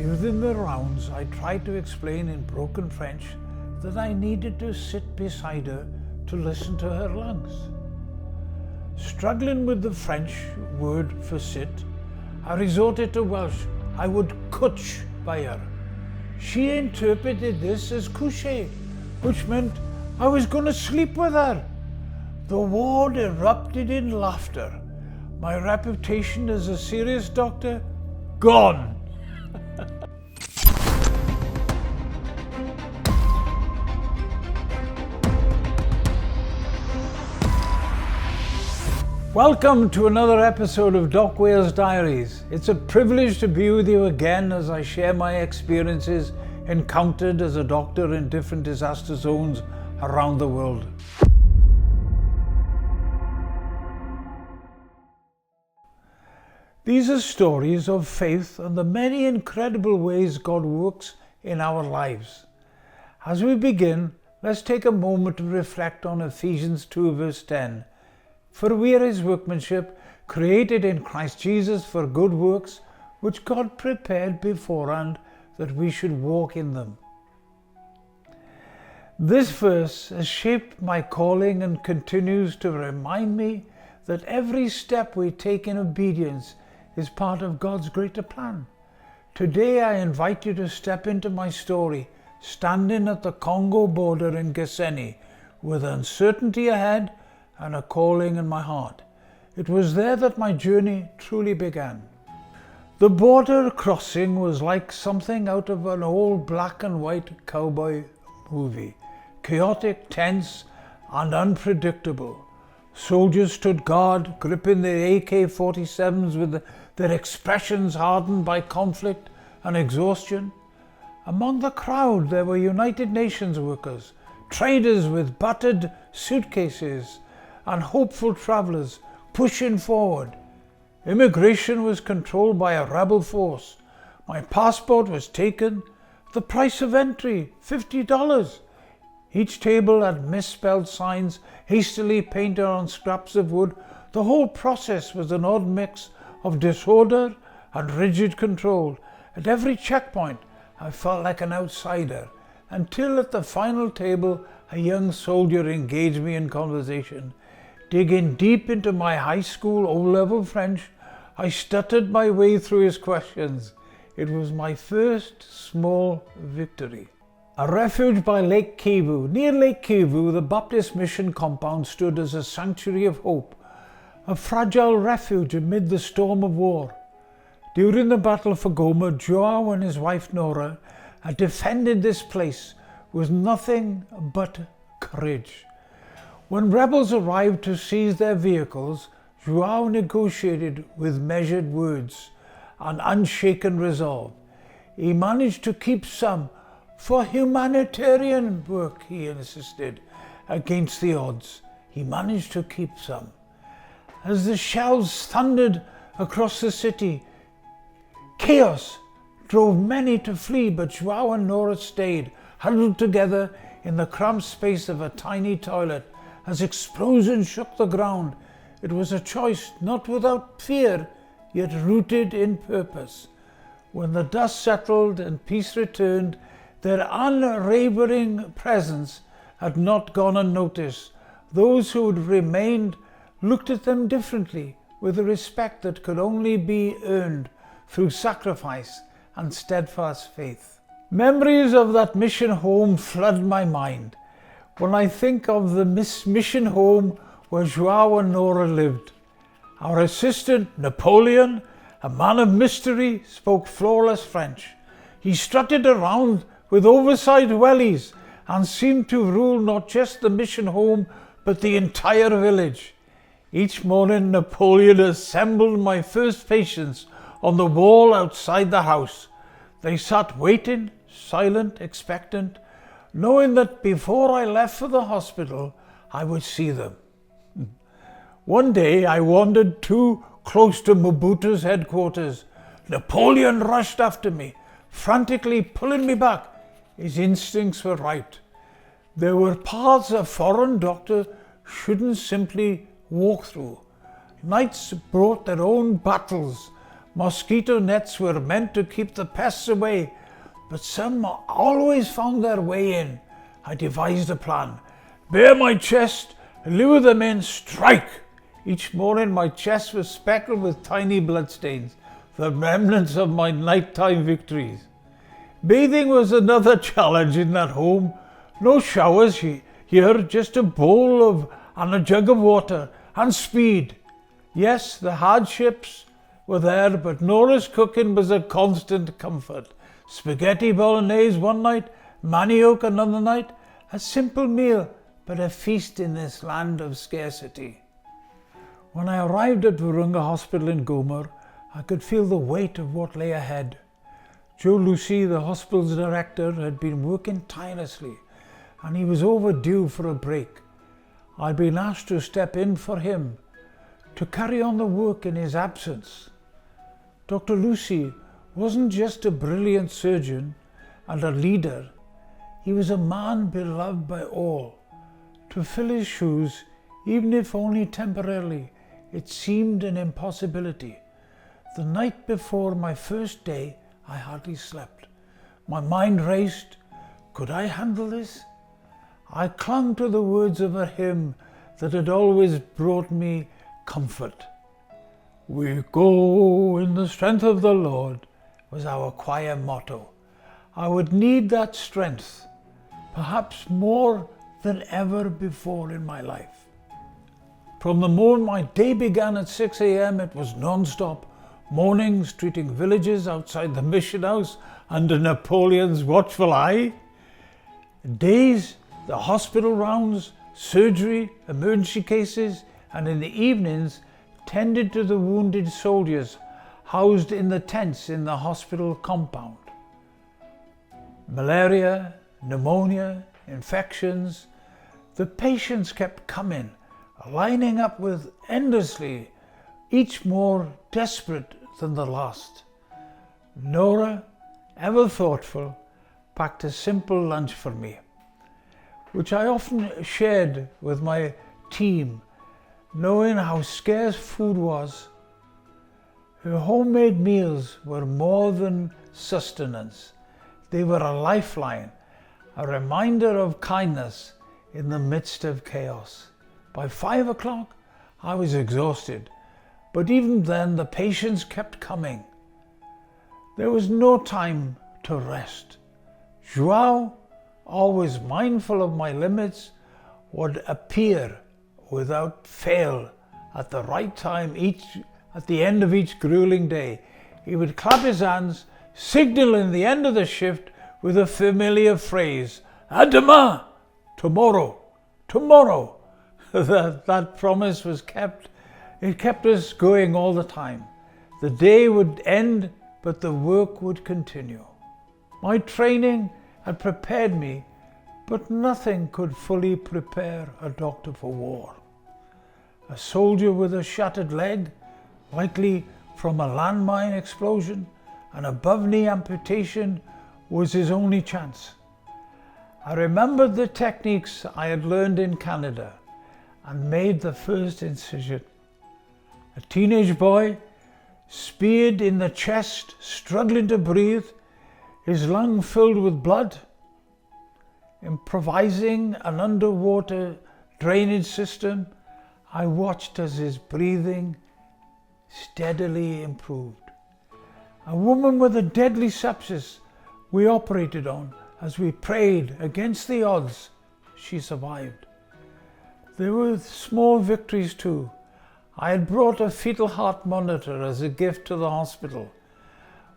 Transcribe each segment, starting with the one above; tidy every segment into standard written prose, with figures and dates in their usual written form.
During the rounds, I tried to explain in broken French that I needed to sit beside her to listen to her lungs. Struggling with the French word for sit, I resorted to Welsh. I would couch by her. She interpreted this as coucher, which meant I was going to sleep with her. The ward erupted in laughter. My reputation as a serious doctor, gone. Welcome to another episode of DocWales Diaries. It's a privilege to be with you again as I share my experiences encountered as a doctor in different disaster zones around the world. These are stories of faith and the many incredible ways God works in our lives. As we begin, let's take a moment to reflect on Ephesians 2 verse 10. For we are his workmanship, created in Christ Jesus for good works, which God prepared beforehand that we should walk in them. This verse has shaped my calling and continues to remind me that every step we take in obedience is part of God's greater plan. Today I invite you to step into my story, standing at the Congo border in Goma, with uncertainty ahead and a calling in my heart. It was there that my journey truly began. The border crossing was like something out of an old black and white cowboy movie. Chaotic, tense, and unpredictable. Soldiers stood guard, gripping their AK-47s with their expressions hardened by conflict and exhaustion. Among the crowd there were United Nations workers, traders with battered suitcases, and hopeful travelers pushing forward. Immigration was controlled by a rebel force. My passport was taken. The price of entry, $50. Each table had misspelled signs hastily painted on scraps of wood. The whole process was an odd mix of disorder and rigid control. At every checkpoint, I felt like an outsider, until at the final table, a young soldier engaged me in conversation. Digging deep into my high school O-level French, I stuttered my way through his questions. It was my first small victory. A refuge by Lake Kivu. Near Lake Kivu, the Baptist mission compound stood as a sanctuary of hope, a fragile refuge amid the storm of war. During the battle for Goma, Joao and his wife Nora had defended this place with nothing but courage. When rebels arrived to seize their vehicles, Joao negotiated with measured words and unshaken resolve. He managed to keep some for humanitarian work, he insisted, against the odds. He managed to keep some. As the shells thundered across the city, chaos drove many to flee, but Joao and Nora stayed, huddled together in the cramped space of a tiny toilet. As explosions shook the ground, it was a choice not without fear, yet rooted in purpose. When the dust settled and peace returned, their unwavering presence had not gone unnoticed. Those who had remained looked at them differently, with a respect that could only be earned through sacrifice and steadfast faith. Memories of that mission home flood my mind. When I think of the mission home where Joao and Nora lived, our assistant, Napoleon, a man of mystery, spoke flawless French. He strutted around with oversized wellies and seemed to rule not just the mission home, but the entire village. Each morning, Napoleon assembled my first patients on the wall outside the house. They sat waiting, silent, expectant, knowing that before I left for the hospital, I would see them. One day I wandered too close to Mobutu's headquarters. Napoleon rushed after me, frantically pulling me back. His instincts were right. There were paths a foreign doctor shouldn't simply walk through. Knights brought their own battles, Mosquito nets were meant to keep the pests away, but some always found their way in. I devised a plan. Bare my chest, lure them in, strike! Each morning my chest was speckled with tiny bloodstains, the remnants of my nighttime victories. Bathing was another challenge in that home. No showers here, just a bowl and a jug of water, and speed. Yes, the hardships were there, but Nora's cooking was a constant comfort. Spaghetti bolognese one night, manioc another night, a simple meal, but a feast in this land of scarcity. When I arrived at Virunga Hospital in Goma, I could feel the weight of what lay ahead. Joe Lucy, the hospital's director, had been working tirelessly, and he was overdue for a break. I'd been asked to step in for him, to carry on the work in his absence. Dr. Lucy wasn't just a brilliant surgeon and a leader. He was a man beloved by all. To fill his shoes, even if only temporarily, it seemed an impossibility. The night before my first day, I hardly slept. My mind raced. Could I handle this? I clung to the words of a hymn that had always brought me comfort. We go in the strength of the Lord was our choir motto. I would need that strength, perhaps more than ever before in my life. From the moment my day began at 6 a.m., it was non-stop. Mornings treating villagers outside the mission house under Napoleon's watchful eye. Days, the hospital rounds, surgery, emergency cases, and in the evenings, tended to the wounded soldiers housed in the tents in the hospital compound. Malaria, pneumonia, infections. The patients kept coming, lining up with endlessly, each more desperate than the last. Nora, ever thoughtful, packed a simple lunch for me, which I often shared with my team, knowing how scarce food was. Her homemade meals were more than sustenance. They were a lifeline, a reminder of kindness in the midst of chaos. By 5 o'clock, I was exhausted, but even then the patients kept coming. There was no time to rest. João, always mindful of my limits, would appear without fail at the right time at the end of each grueling day. He would clap his hands, signaling the end of the shift with a familiar phrase, "À demain," tomorrow, tomorrow. That promise was kept. It kept us going all the time. The day would end, but the work would continue. My training had prepared me, but nothing could fully prepare a doctor for war. A soldier with a shattered leg, likely from a landmine explosion, an above-knee amputation was his only chance. I remembered the techniques I had learned in Canada and made the first incision. A teenage boy, speared in the chest, struggling to breathe, his lung filled with blood. Improvising an underwater drainage system, I watched as his breathing steadily improved. A woman with a deadly sepsis we operated on. As we prayed against the odds, she survived. There were small victories too. I had brought a fetal heart monitor as a gift to the hospital.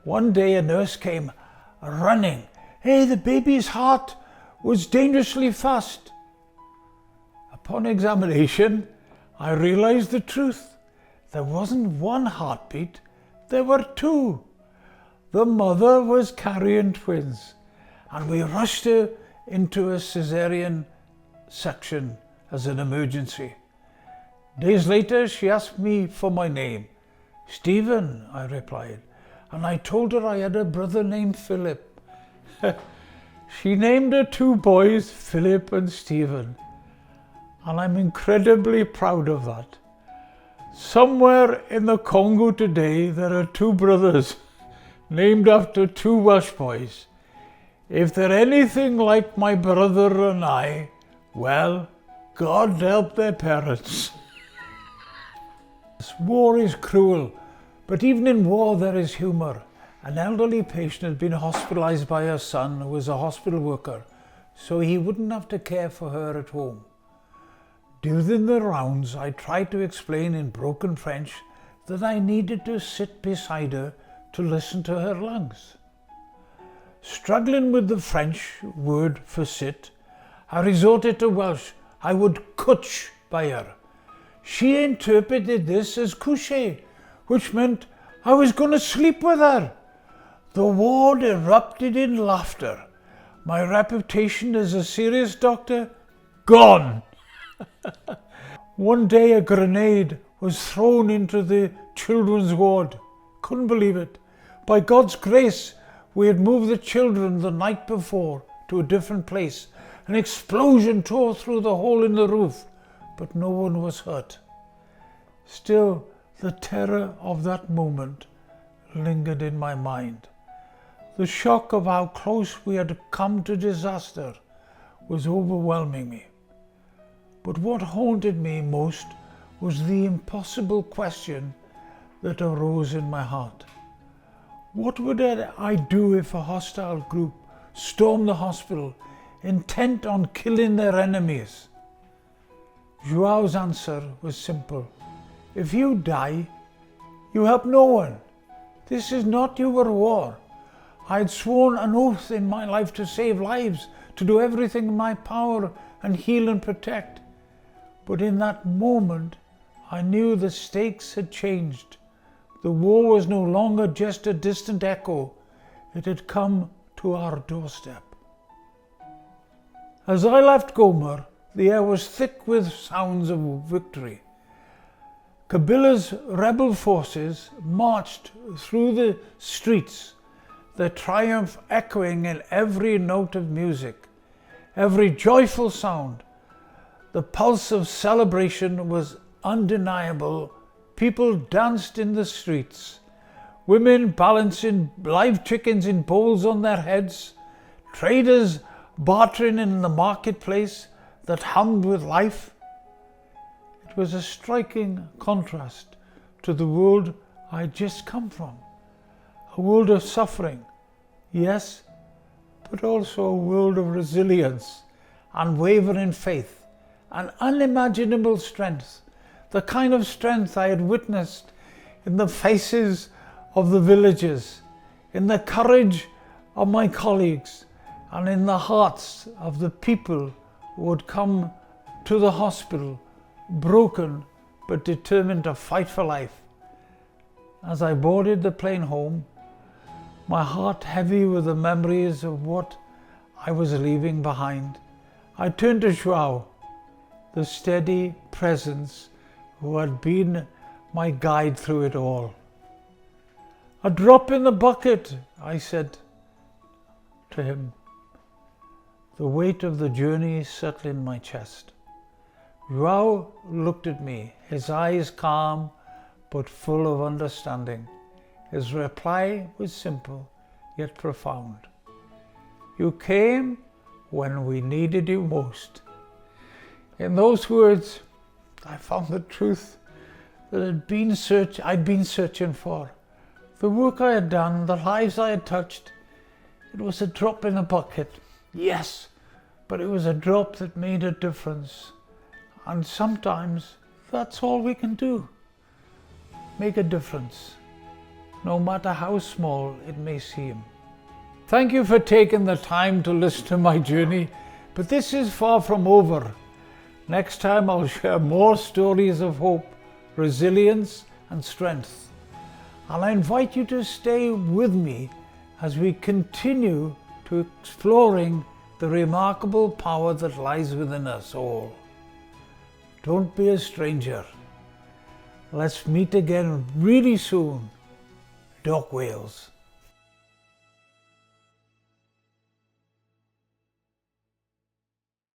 One day a nurse came running. "Hey, the baby's heart was dangerously fast." Upon examination, I realized the truth. There wasn't one heartbeat, there were two. The mother was carrying twins, and we rushed her into a cesarean section as an emergency. Days later, she asked me for my name. "Stephen," I replied, and I told her I had a brother named Philip. She named her two boys Philip and Stephen, and I'm incredibly proud of that. Somewhere in the Congo today, there are two brothers named after two Welsh boys. If they're anything like my brother and I, well, God help their parents. War is cruel, but even in war there is humour. An elderly patient had been hospitalised by her son, who was a hospital worker, so he wouldn't have to care for her at home. During the rounds, I tried to explain in broken French that I needed to sit beside her to listen to her lungs. Struggling with the French word for sit, I resorted to Welsh. I would couch by her. She interpreted this as coucher, which meant I was going to sleep with her. The ward erupted in laughter. My reputation as a serious doctor, gone. One day a grenade was thrown into the children's ward. Couldn't believe it. By God's grace, we had moved the children the night before to a different place. An explosion tore through the hole in the roof, but no one was hurt. Still, the terror of that moment lingered in my mind. The shock of how close we had come to disaster was overwhelming me. But what haunted me most was the impossible question that arose in my heart. What would I do if a hostile group stormed the hospital, intent on killing their enemies? Joao's answer was simple. If you die, you help no one. This is not your war. I had sworn an oath in my life to save lives, to do everything in my power and heal and protect. But in that moment, I knew the stakes had changed. The war was no longer just a distant echo. It had come to our doorstep. As I left Goma, the air was thick with sounds of victory. Kabila's rebel forces marched through the streets, their triumph echoing in every note of music, every joyful sound. The pulse of celebration was undeniable. People danced in the streets. Women balancing live chickens in bowls on their heads. Traders bartering in the marketplace that hummed with life. It was a striking contrast to the world I had just come from. A world of suffering, yes, but also a world of resilience, unwavering faith, and unimaginable strength, the kind of strength I had witnessed in the faces of the villagers, in the courage of my colleagues, and in the hearts of the people who had come to the hospital, broken but determined to fight for life. As I boarded the plane home, my heart heavy with the memories of what I was leaving behind, I turned to Joao, the steady presence who had been my guide through it all. A drop in the bucket, I said to him. The weight of the journey settled in my chest. Joao looked at me, his eyes calm but full of understanding. His reply was simple yet profound. You came when we needed you most. In those words, I found the truth that I'd been searching for. The work I had done, the lives I had touched, it was a drop in the bucket. Yes, but it was a drop that made a difference. And sometimes that's all we can do. Make a difference, no matter how small it may seem. Thank you for taking the time to listen to my journey, but this is far from over. Next time I'll share more stories of hope, resilience and strength. And I invite you to stay with me as we continue to exploring the remarkable power that lies within us all. Don't be a stranger. Let's meet again really soon. DocWales.